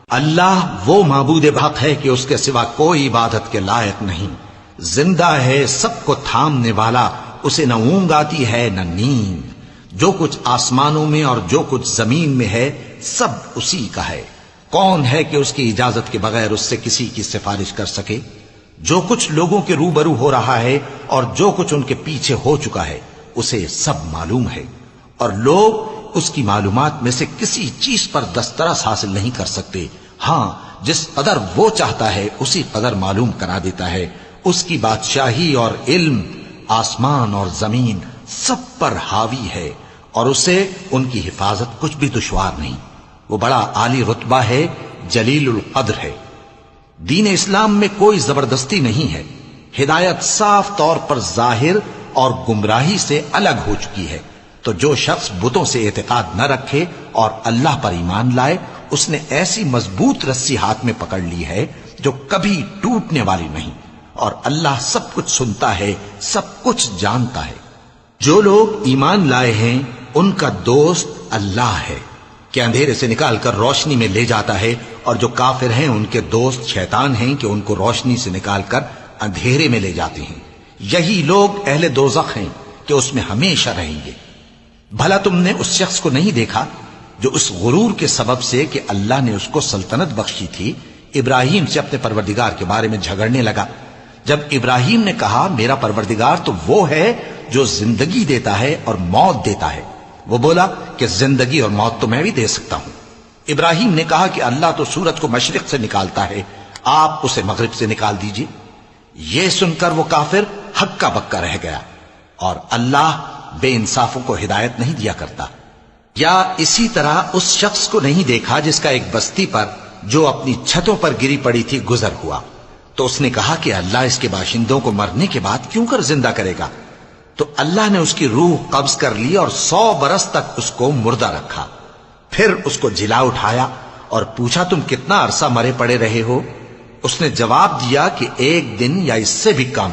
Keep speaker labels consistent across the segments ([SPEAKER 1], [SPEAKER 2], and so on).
[SPEAKER 1] اللہ وہ معبود حق ہے کہ اس کے سوا کوئی عبادت کے لائق نہیں، زندہ ہے، سب کو تھامنے والا، اسے نہ اونگ آتی ہے نہ نیند، جو کچھ آسمانوں میں اور جو کچھ زمین میں ہے سب اسی کا ہے۔ کون ہے کہ اس کی اجازت کے بغیر اس سے کسی کی سفارش کر سکے؟ جو کچھ لوگوں کے روبرو ہو رہا ہے اور جو کچھ ان کے پیچھے ہو چکا ہے اسے سب معلوم ہے، اور لوگ اس کی معلومات میں سے کسی چیز پر دسترس حاصل نہیں کر سکتے۔ ہاں، جس قدر وہ چاہتا ہے اسی قدر معلوم کرا دیتا ہے۔ اس کی بادشاہی اور علم آسمان اور زمین سب پر حاوی ہے، اور اسے ان کی حفاظت کچھ بھی دشوار نہیں۔ وہ بڑا عالی رتبہ ہے، جلیل القدر ہے۔ دین اسلام میں کوئی زبردستی نہیں ہے، ہدایت صاف طور پر ظاہر اور گمراہی سے الگ ہو چکی ہے۔ تو جو شخص بتوں سے اعتقاد نہ رکھے اور اللہ پر ایمان لائے، اس نے ایسی مضبوط رسی ہاتھ میں پکڑ لی ہے جو کبھی ٹوٹنے والی نہیں، اور اللہ سب کچھ سنتا ہے، سب کچھ جانتا ہے۔ جو لوگ ایمان لائے ہیں ان کا دوست اللہ ہے کہ اندھیرے سے نکال کر روشنی میں لے جاتا ہے، اور جو کافر ہیں ان کے دوست شیطان ہیں کہ ان کو روشنی سے نکال کر اندھیرے میں لے جاتے ہیں۔ یہی لوگ اہل دوزخ ہیں کہ اس میں ہمیشہ رہیں گے۔ بھلا تم نے اس شخص کو نہیں دیکھا جو اس غرور کے سبب سے کہ اللہ نے اس کو سلطنت بخشی تھی، ابراہیم سے اپنے پروردگار کے بارے میں جھگڑنے لگا؟ جب ابراہیم نے کہا میرا پروردگار تو وہ ہے جو زندگی دیتا ہے اور موت دیتا ہے، وہ بولا کہ زندگی اور موت تو میں بھی دے سکتا ہوں۔ ابراہیم نے کہا کہ اللہ تو سورج کو مشرق سے نکالتا ہے، آپ اسے مغرب سے نکال دیجئے۔ یہ سن کر وہ کافر ہکا بکا رہ گیا، اور اللہ بے انصافوں کو ہدایت نہیں دیا کرتا۔ یا اسی طرح اس شخص کو نہیں دیکھا جس کا ایک بستی پر جو اپنی چھتوں پر گری پڑی تھی گزر ہوا، تو اس نے کہا کہ اللہ اس کے باشندوں کو مرنے کے بعد کیوں کر زندہ کرے گا؟ تو اللہ نے اس کی روح قبض کر لی اور 100 برس تک اس کو مردہ رکھا۔ پھر اس کو جلا اٹھایا اور پوچھا تم کتنا عرصہ مرے پڑے رہے ہو؟ اس نے جواب دیا کہ 1 دن یا اس سے بھی کم۔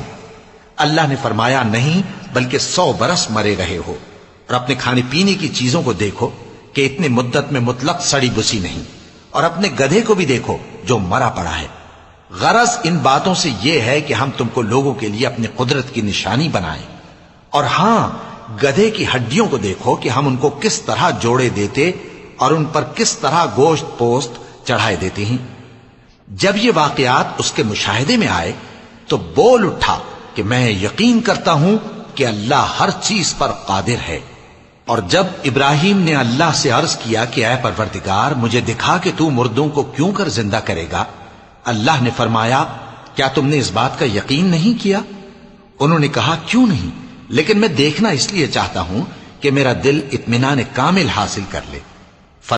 [SPEAKER 1] اللہ نے فرمایا نہیں بلکہ 100 برس مرے رہے ہو، اور اپنے کھانے پینے کی چیزوں کو دیکھو کہ اتنے مدت میں مطلق سڑی بسی نہیں، اور اپنے گدھے کو بھی دیکھو جو مرا پڑا ہے۔ غرض ان باتوں سے یہ ہے کہ ہم تم کو لوگوں کے لیے اپنی قدرت کی نشانی بنائیں، اور ہاں گدھے کی ہڈیوں کو دیکھو کہ ہم ان کو کس طرح جوڑے دیتے اور ان پر کس طرح گوشت پوست چڑھائے دیتے ہیں۔ جب یہ واقعات اس کے مشاہدے میں آئے تو بول اٹھا کہ میں یقین کرتا ہوں کہ اللہ ہر چیز پر قادر ہے۔ اور جب ابراہیم نے اللہ سے عرض کیا کہ اے پروردگار مجھے دکھا کہ تو مردوں کو کیوں کر زندہ کرے گا، اللہ نے فرمایا کیا تم نے اس بات کا یقین نہیں کیا؟ انہوں نے کہا کیوں نہیں، لیکن میں دیکھنا اس لیے چاہتا ہوں کہ میرا دل اطمینان کامل حاصل کر لے۔